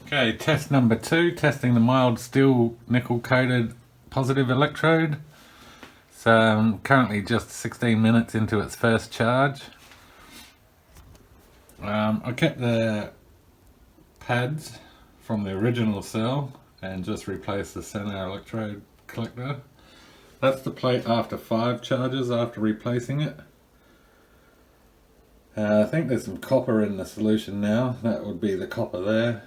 Okay, test number 2, testing the mild steel nickel coated positive electrode. So I'm currently just 16 minutes into its first charge. I kept the pads from the original cell and just replaced the center electrode collector. That's the plate after 5 charges after replacing it. I think there's some copper in the solution now. That would be the copper there.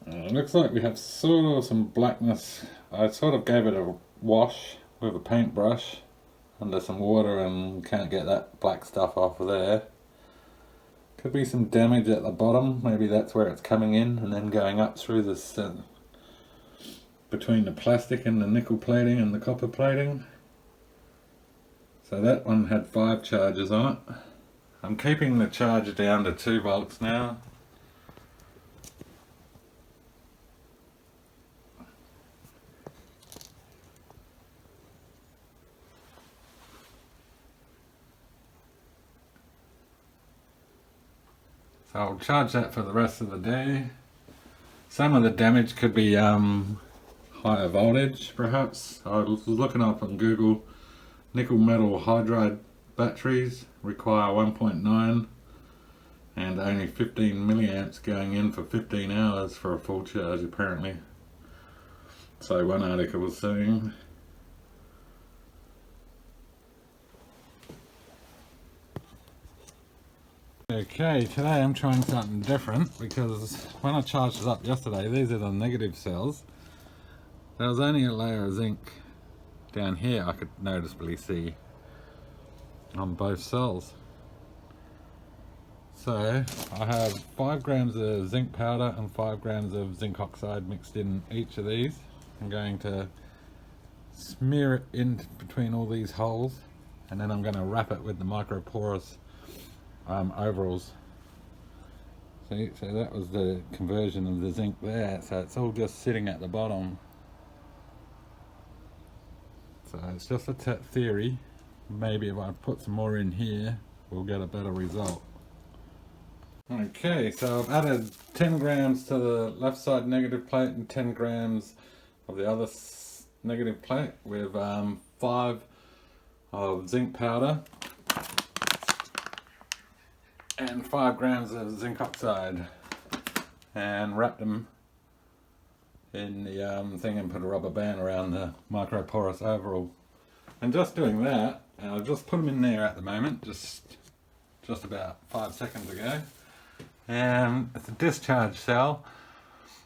It looks like we have sort of some blackness. I sort of gave it a wash with a paintbrush under some water and can't get that black stuff off of there. Could be some damage at the bottom, maybe that's where it's coming in and then going up through this between the plastic and the nickel plating and the copper plating. So that one had 5 charges on it. I'm keeping the charge down to 2 volts now. So I'll charge that for the rest of the day. Some of the damage could be higher voltage perhaps. I was looking up on Google. Nickel metal hydride batteries require 1.9 and only 15 milliamps going in for 15 hours for a full charge apparently. So one article was saying. Okay, today I'm trying something different because when I charged it up yesterday, these are the negative cells. There was only a layer of zinc down here I could noticeably see on both cells. So I have 5 grams of zinc powder and 5 grams of zinc oxide mixed in each of these. I'm going to smear it in between all these holes and then I'm going to wrap it with the microporous overalls. So that was the conversion of the zinc there, so it's all just sitting at the bottom. So it's just a theory. Maybe if I put some more in here we'll get a better result. Okay, so I've added 10 grams to the left side negative plate and 10 grams of the other negative plate with 5 of zinc powder and 5 grams of zinc oxide, and wrapped them in the thing and put a rubber band around the microporous overall. And just doing that, and I've just put them in there at the moment, just about 5 seconds ago. And it's a discharge cell,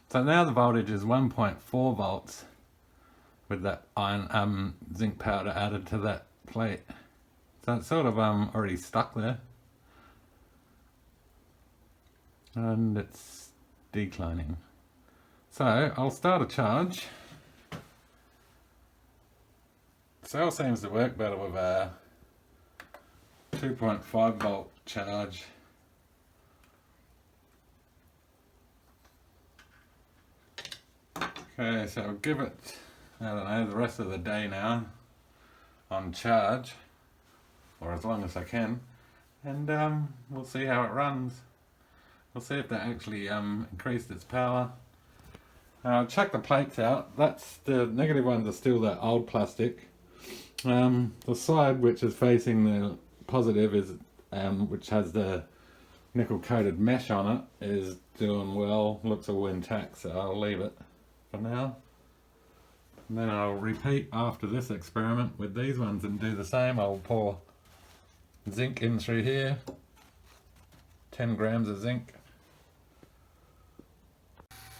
so now the voltage is 1.4 volts with that iron zinc powder added to that plate. So it's sort of already stuck there. And it's declining. So I'll start a charge. The cell seems to work better with a 2.5 volt charge. Okay, so I'll give it, I don't know, the rest of the day now on charge, or as long as I can, and we'll see how it runs. We'll see if that actually increased its power. Check the plates out. That's the negative ones are still that old plastic. The side which is facing the positive is which has the nickel coated mesh on it is doing well. Looks all intact, so I'll leave it for now. And then I'll repeat after this experiment with these ones and do the same. I'll pour zinc in through here. 10 grams of zinc.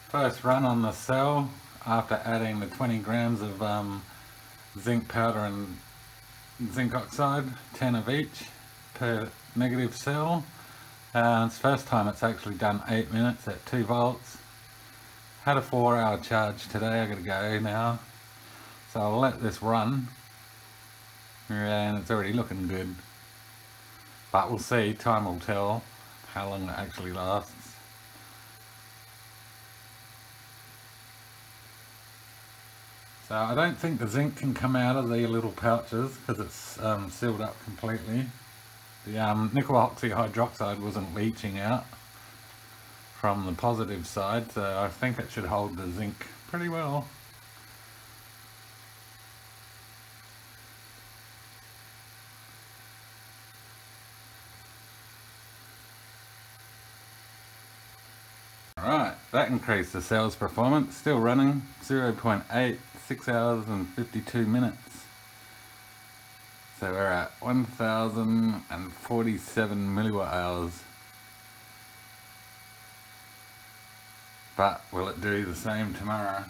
First run on the cell after adding the 20 grams of zinc powder and zinc oxide, 10 of each per negative cell. It's the first time it's actually done 8 minutes at 2 volts. Had a 4-hour charge today, I gotta go now. So I'll let this run, and it's already looking good. But we'll see, time will tell how long it actually lasts. So I don't think the zinc can come out of the little pouches because it's sealed up completely. The nickel oxyhydroxide wasn't leaching out. from the positive side, so I think it should hold the zinc pretty well. Alright, that increased the cells performance, still running 0.8, 6 hours and 52 minutes. So we're at 1047 milliwatt hours. But will it do the same tomorrow?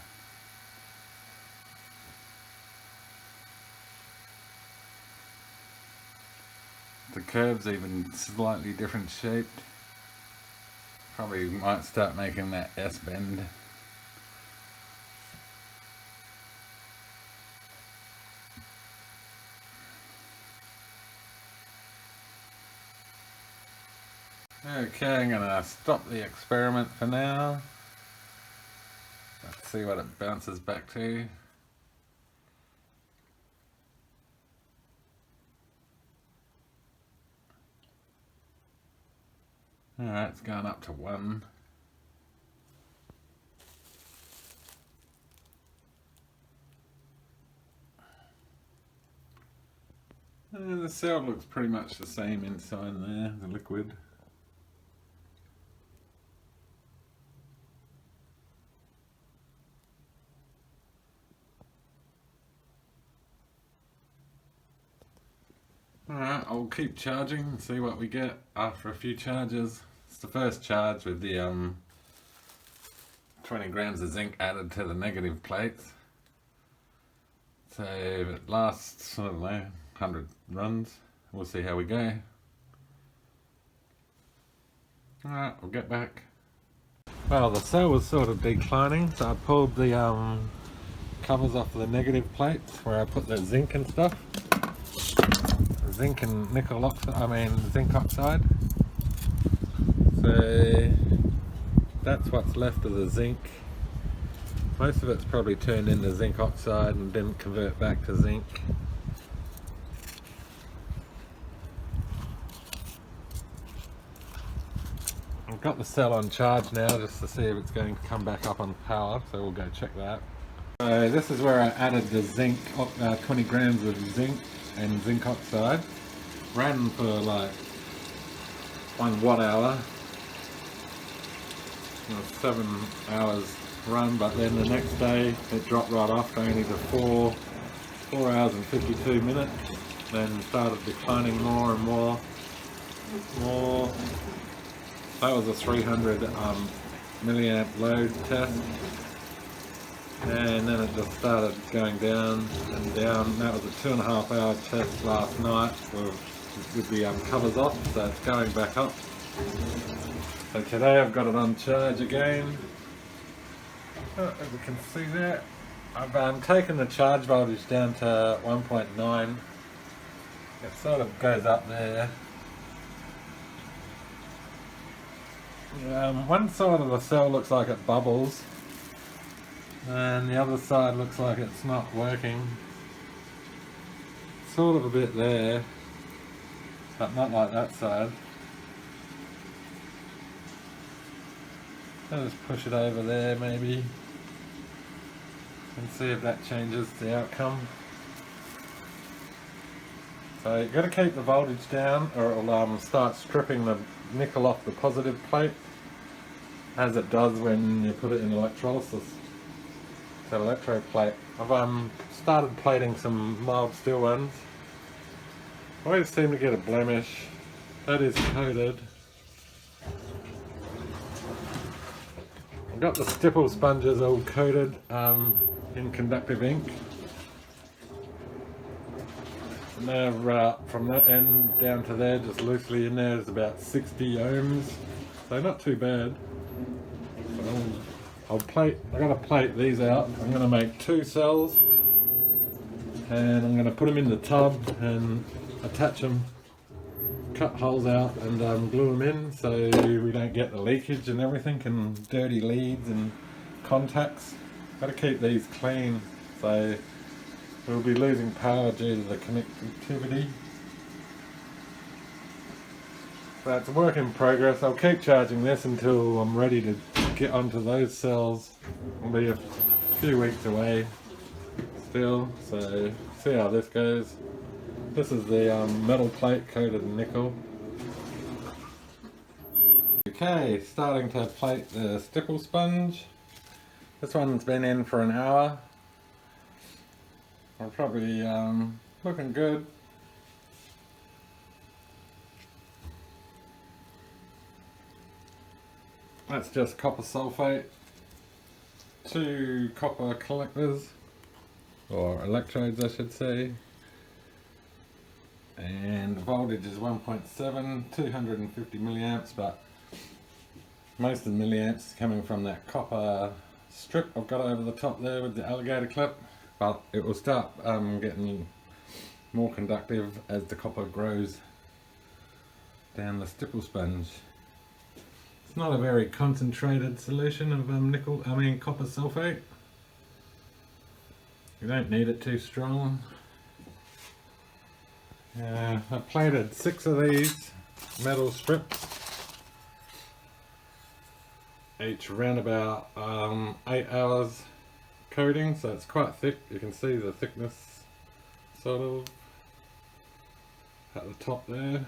The curve's even slightly different shaped. Probably might start making that S bend. Okay, I'm gonna stop the experiment for now. Let's see what it bounces back to. Alright, it's gone up to 1. The cell looks pretty much the same inside there, the liquid. Alright, I'll keep charging and see what we get after a few charges. It's the first charge with the 20 grams of zinc added to the negative plates. So if it lasts, I don't know, 100 runs, we'll see how we go. Alright, we'll get back. Well, the cell was sort of declining, so I pulled the covers off the negative plates where I put the zinc and stuff. Zinc and nickel oxide, zinc oxide. So that's what's left of the zinc. Most of it's probably turned into zinc oxide and didn't convert back to zinc. I've got the cell on charge now just to see if it's going to come back up on power, so we'll go check that. So this is where I added the zinc, 20 grams of zinc and zinc oxide. Ran for like 1 watt hour. 7 hours run, but then the next day it dropped right off only to 4 hours and 52 minutes. Then started declining more and more. That was a 300 milliamp load test, and then it just started going down and down. That was a 2.5 hour test last night with the covers off, so it's going back up. So today I've got it on charge again. As you can see there, I've taken the charge voltage down to 1.9. It sort of goes up there. One side of the cell looks like it bubbles, and the other side looks like it's not working. Sort of a bit there, but not like that side. I'll just push it over there maybe and see if that changes the outcome. So you've got to keep the voltage down or it'll start stripping the nickel off the positive plate, as it does when you put it in electrolysis. So electroplate. I've started plating some mild steel ones. I always seem to get a blemish. That is coated. I've got the stipple sponges all coated in conductive ink. And they're from that end down to there, just loosely in there, is about 60 ohms. So not too bad. So I'm going to plate these out. I'm going to make 2 cells, and I'm going to put them in the tub and attach them, cut holes out and glue them in so we don't get the leakage and everything and dirty leads and contacts. Got to keep these clean, so we'll be losing power due to the connectivity. So it's a work in progress. I'll keep charging this until I'm ready to get onto those cells. I'll be a few weeks away still, so see how this goes. This is the metal plate coated in nickel. Okay, starting to plate the stipple sponge. This one's been in for an hour. I'm probably looking good. That's just copper sulfate, 2 copper collectors, or electrodes I should say, and the voltage is 1.7, 250 milliamps, but most of the milliamps is coming from that copper strip I've got over the top there with the alligator clip, but it will start getting more conductive as the copper grows down the stipple sponge. It's not a very concentrated solution of copper sulfate. You don't need it too strong. I plated 6 of these metal strips, each around about 8 hours coating, so it's quite thick. You can see the thickness sort of at the top there.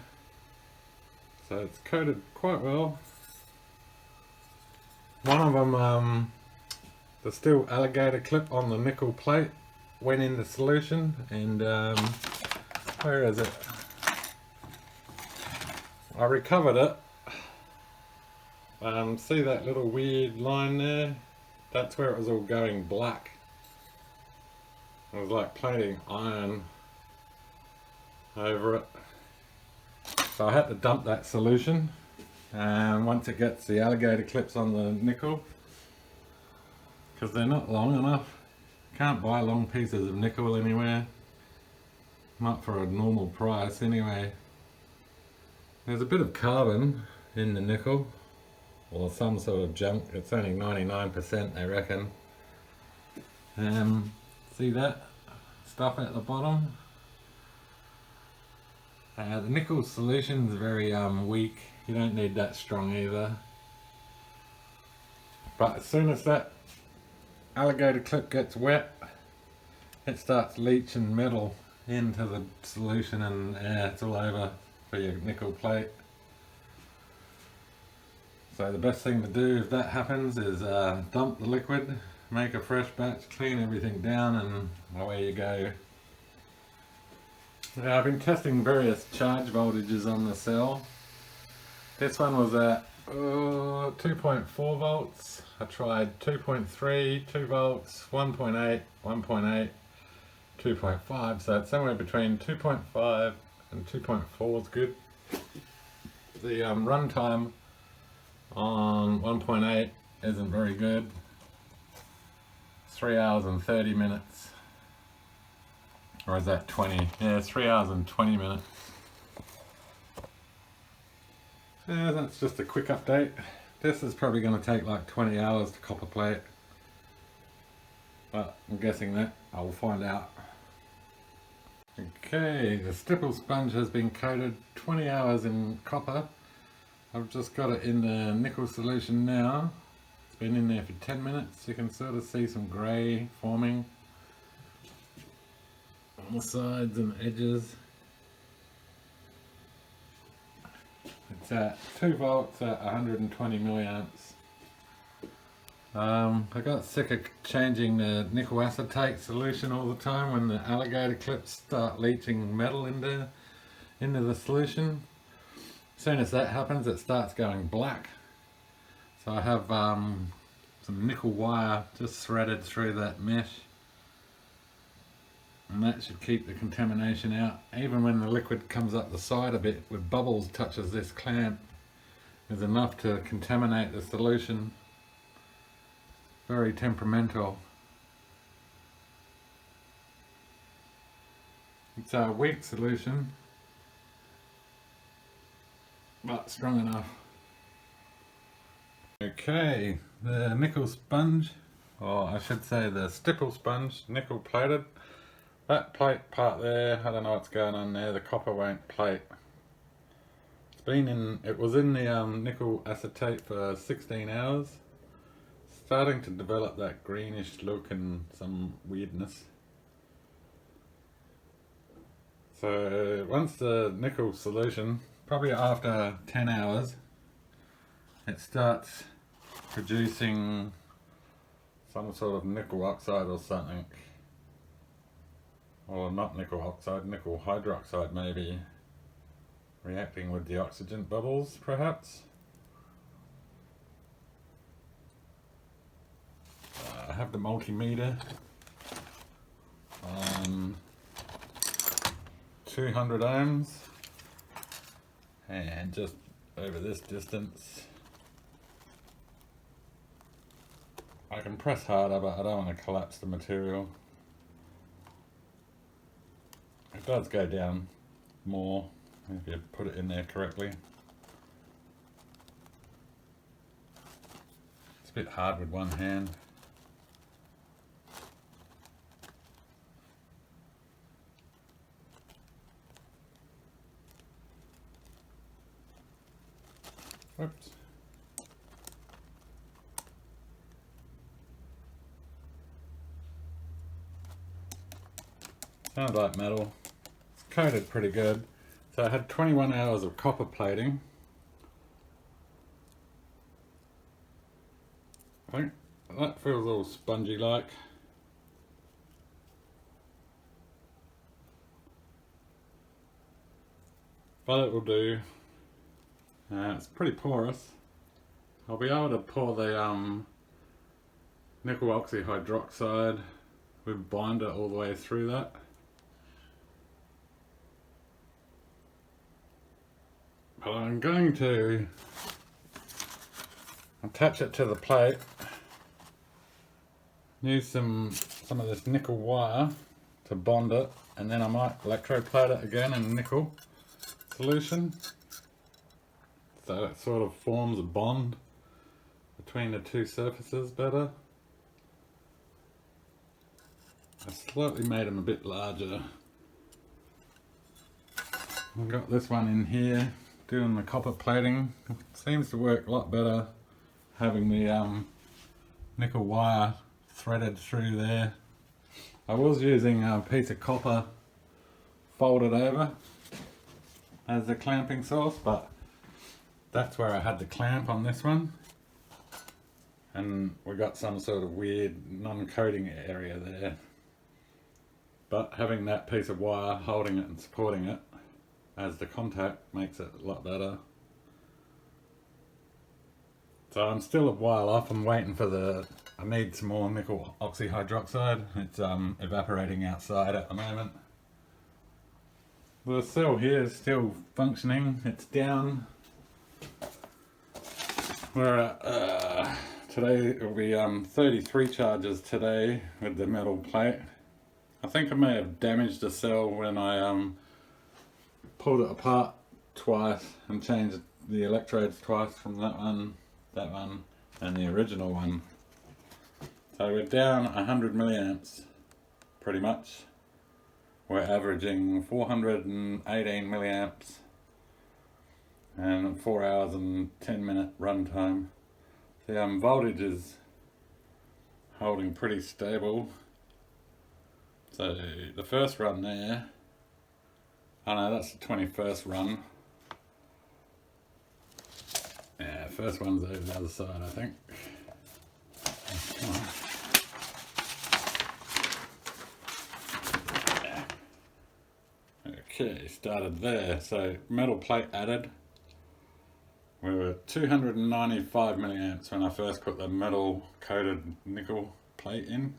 So it's coated quite well. One of them, the steel alligator clip on the nickel plate went in the solution, and where is it? I recovered it. See that little weird line there? That's where it was all going black. It was like plating iron over it. So I had to dump that solution. Once it gets the alligator clips on the nickel, because they're not long enough. Can't buy long pieces of nickel anywhere, not for a normal price anyway. There's a bit of carbon in the nickel, or some sort of junk. It's only 99% they reckon. See that stuff at the bottom? The nickel solution is very weak. You don't need that strong either. But as soon as that alligator clip gets wet, it starts leaching metal into the solution, and it's all over for your nickel plate. So the best thing to do if that happens is dump the liquid, make a fresh batch, clean everything down, and away you go. Now, I've been testing various charge voltages on the cell. This one was at 2.4 volts. I tried 2.3, 2 volts, 1.8, 1.8, 2.5. So it's somewhere between 2.5 and 2.4 is good. The runtime on 1.8 isn't very good. 3 hours and 30 minutes. Or is that 20? Yeah, 3 hours and 20 minutes. Yeah, that's just a quick update. This is probably going to take like 20 hours to copper plate. But I'm guessing that I'll find out. Okay, the stipple sponge has been coated 20 hours in copper. I've just got it in the nickel solution now. It's been in there for 10 minutes. You can sort of see some grey forming on the sides and edges. It's at 2 volts at 120 milliamps. I got sick of changing the nickel acetate solution all the time when the alligator clips start leaching metal into the solution. As soon as that happens, it starts going black. So I have some nickel wire just threaded through that mesh, and that should keep the contamination out. Even when the liquid comes up the side a bit with bubbles touches this clamp, there's enough to contaminate the solution. Very temperamental. It's a weak solution, but strong enough. Okay, the nickel sponge, or I should say the stipple sponge, nickel plated. That plate part there, I don't know what's going on there, the copper won't plate. It's It was in the nickel acetate for 16 hours. Starting to develop that greenish look and some weirdness. So once the nickel solution, probably after 10 hours, it starts producing some sort of nickel oxide or something. Or not nickel oxide, nickel hydroxide maybe. Reacting with the oxygen bubbles perhaps. I have the multimeter on 200 ohms and just over this distance. I can press harder, but I don't want to collapse the material. It does go down more if you put it in there correctly. It's a bit hard with one hand. Whoops. Sounds like metal. It's coated pretty good. So I had 21 hours of copper plating. I think that feels all spongy like. But it will do. It's pretty porous. I'll be able to pour the nickel oxyhydroxide with binder all the way through that. But I'm going to attach it to the plate. Use some of this nickel wire to bond it, and then I might electroplate it again in nickel solution. So it sort of forms a bond between the two surfaces better. I slightly made them a bit larger. I've got this one in here doing the copper plating. It seems to work a lot better having the nickel wire threaded through there. I was using a piece of copper folded over as the clamping source, but that's where I had the clamp on this one, and we got some sort of weird non-coating area there. But having that piece of wire holding it and supporting it as the contact makes it a lot better. So I'm still a while off. I'm waiting for I need some more nickel oxyhydroxide. It's evaporating outside at the moment. The cell here is still functioning. It's down. We're at, today it will be 33 charges today with the metal plate. I think I may have damaged the cell when I pulled it apart twice and changed the electrodes twice from that one, and the original one. So we're down 100 milliamps pretty much. We're averaging 418 milliamps and 4 hours and 10-minute run time. The voltage is holding pretty stable. So the first run there, oh no, that's the 21st run. Yeah, first one's over the other side, I think. Okay, started there. So metal plate added. We were 295 milliamps when I first put the metal coated nickel plate in,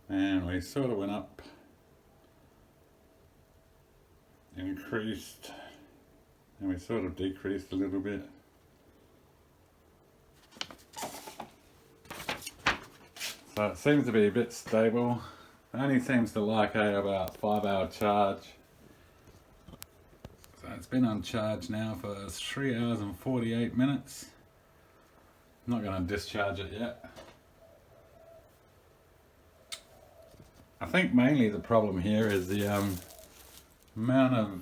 and we sort of went up, increased, and we sort of decreased a little bit. So it seems to be a bit stable. It only seems to like about 5-hour charge. So it's been on charge now for 3 hours and 48 minutes. I'm not going to discharge it yet. I think mainly the problem here is the amount of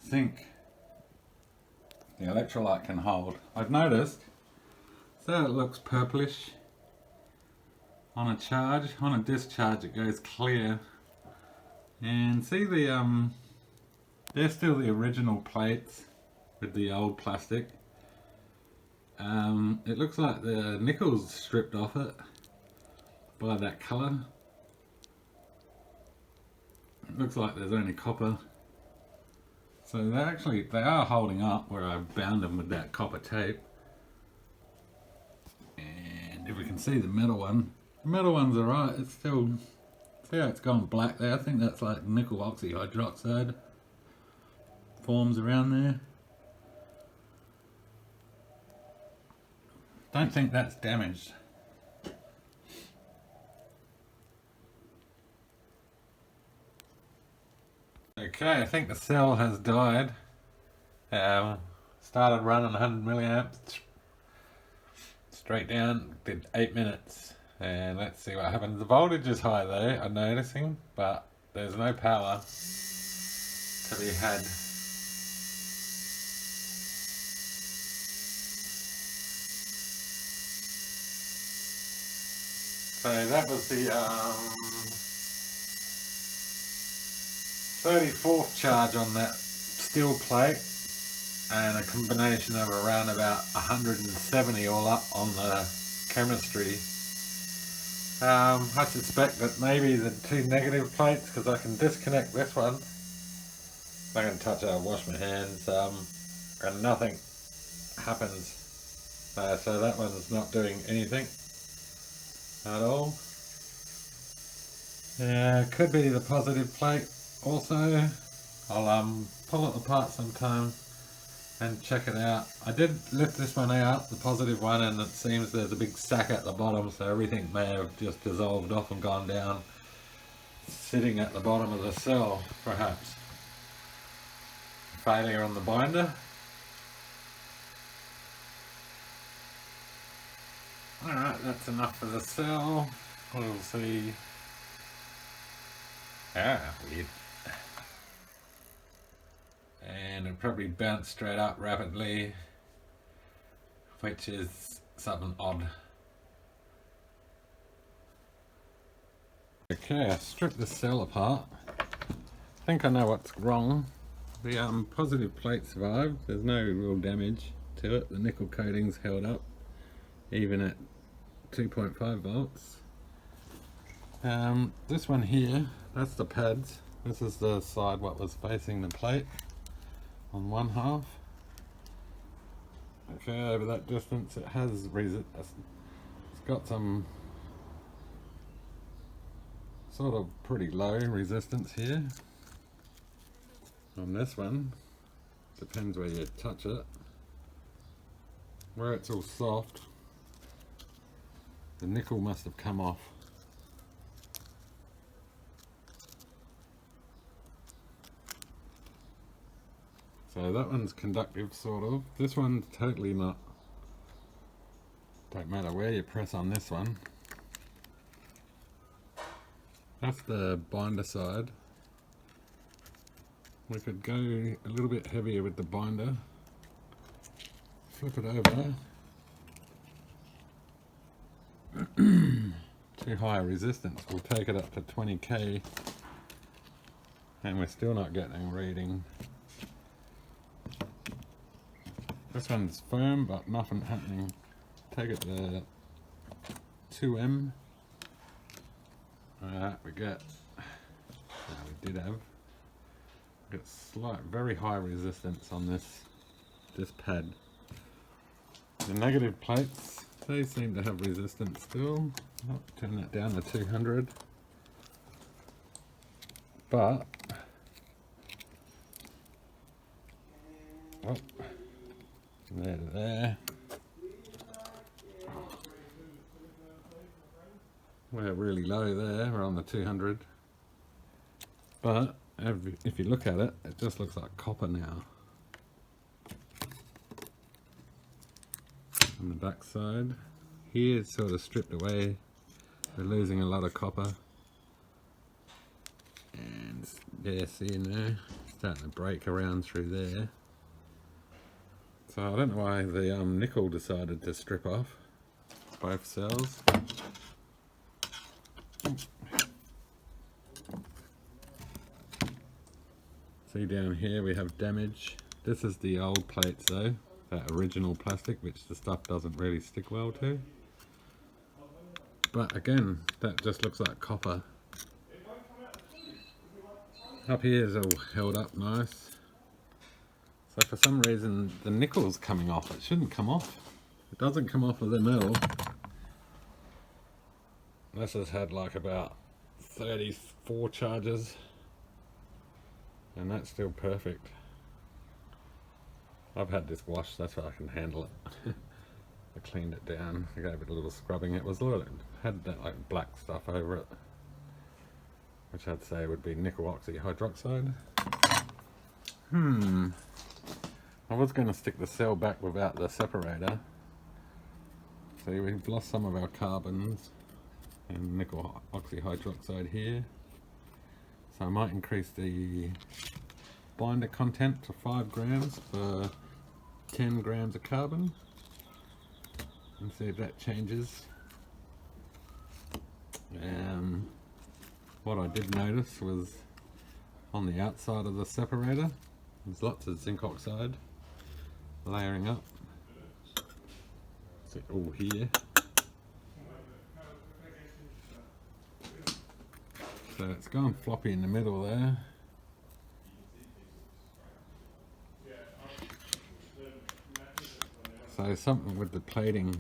zinc the electrolyte can hold. I've noticed, so it looks purplish on a charge. On a discharge it goes clear. And see they're still the original plates with the old plastic. It looks like the nickel's stripped off it by that colour. It looks like there's only copper. So they are holding up where I bound them with that copper tape. And if we can see the metal one's alright. It's still, see how it's gone black there? I think that's like nickel oxyhydroxide forms around there. Don't think that's damaged. Okay, I think the cell has died. Started running 100 milliamps, straight down, did 8 minutes, and let's see what happens. The voltage is high though, I'm noticing, but there's no power to be had. So that was the 34th charge on that steel plate, and a combination of around about 170 all up on the chemistry. I suspect that maybe the two negative plates, because I can disconnect this one. If I can touch it, I'll wash my hands, and nothing happens. So that one's not doing anything at all. Could be the positive plate also. I'll pull it apart sometime and check it out. I did lift this one out, the positive one, and it seems there's a big sack at the bottom, so everything may have just dissolved off and gone down, sitting at the bottom of the cell, perhaps. Failure on the binder. Alright, that's enough for the cell. We'll see. Weird. And it probably bounced straight up rapidly, which is something odd. Okay, I stripped the cell apart. I think I know what's wrong. The positive plate survived. There's no real damage to it. The nickel coating's held up, even at 2.5 volts. This one here, that's the pads. This is the side what was facing the plate on one half. Okay, over that distance it has it's got some sort of pretty low resistance here. On this one, depends where you touch it. Where it's all soft, the nickel must have come off. So that one's conductive, sort of. This one's totally not. Don't matter where you press on this one. That's the binder side. We could go a little bit heavier with the binder. Flip it over. Too high a resistance. We'll take it up to 20k. And we're still not getting a reading. This one's firm, but nothing happening. Take it to 2M. Alright, we did have slight, very high resistance on this pad. The negative plates, they seem to have resistance still. I'll turn that down to 200. But there to there. We're really low there, we're on the 200. But if you look at it, it just looks like copper now. On the back side, here it's sort of stripped away. We're losing a lot of copper. And yeah, see in there, starting to break around through there. So I don't know why the nickel decided to strip off both cells. See down here we have damage. This is the old plates though, that original plastic which the stuff doesn't really stick well to. But again, that just looks like copper. Up here is all held up nice. So for some reason the nickel's coming off. It shouldn't come off. It doesn't come off of the metal. This has had like about 34 charges. And that's still perfect. I've had this washed, that's why I can handle it. I cleaned it down, I gave it a little scrubbing. It was a little, had that like black stuff over it, which I'd say would be nickel oxyhydroxide. I was going to stick the cell back without the separator. See, we've lost some of our carbons and nickel oxyhydroxide here. So I might increase the binder content to 5 grams for 10 grams of carbon and see if that changes. What I did notice was on the outside of the separator there's lots of zinc oxide layering up. See, all here. So it's gone floppy in the middle there. So something with the plating.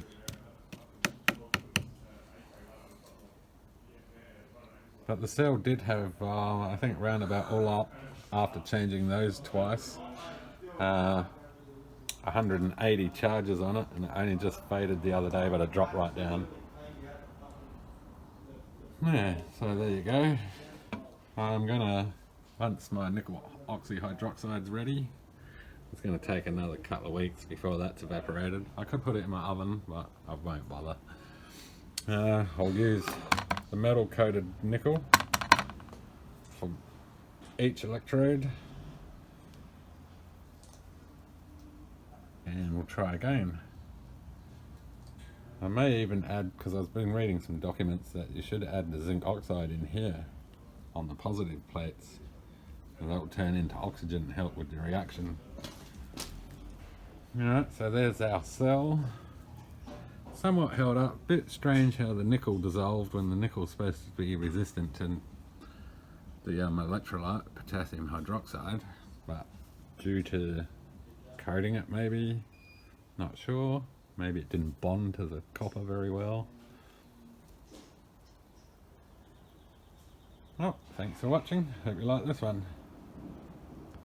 But the cell did have, I think round about all up, after changing those twice, 180 charges on it, and it only just faded the other day, but it dropped right down. Yeah, so there you go. I'm gonna, once my nickel oxyhydroxide's ready, it's gonna take another couple of weeks before that's evaporated. I could put it in my oven, but I won't bother. I'll use the metal coated nickel for each electrode, and we'll try again. I may even add, because I've been reading some documents, that you should add the zinc oxide in here on the positive plates, and that will turn into oxygen and help with the reaction. Alright, so there's our cell. Somewhat held up. Bit strange how the nickel dissolved when the nickel's supposed to be resistant to the electrolyte, potassium hydroxide, but due to coating it maybe, not sure. Maybe it didn't bond to the copper very well. Oh, thanks for watching. Hope you like this one.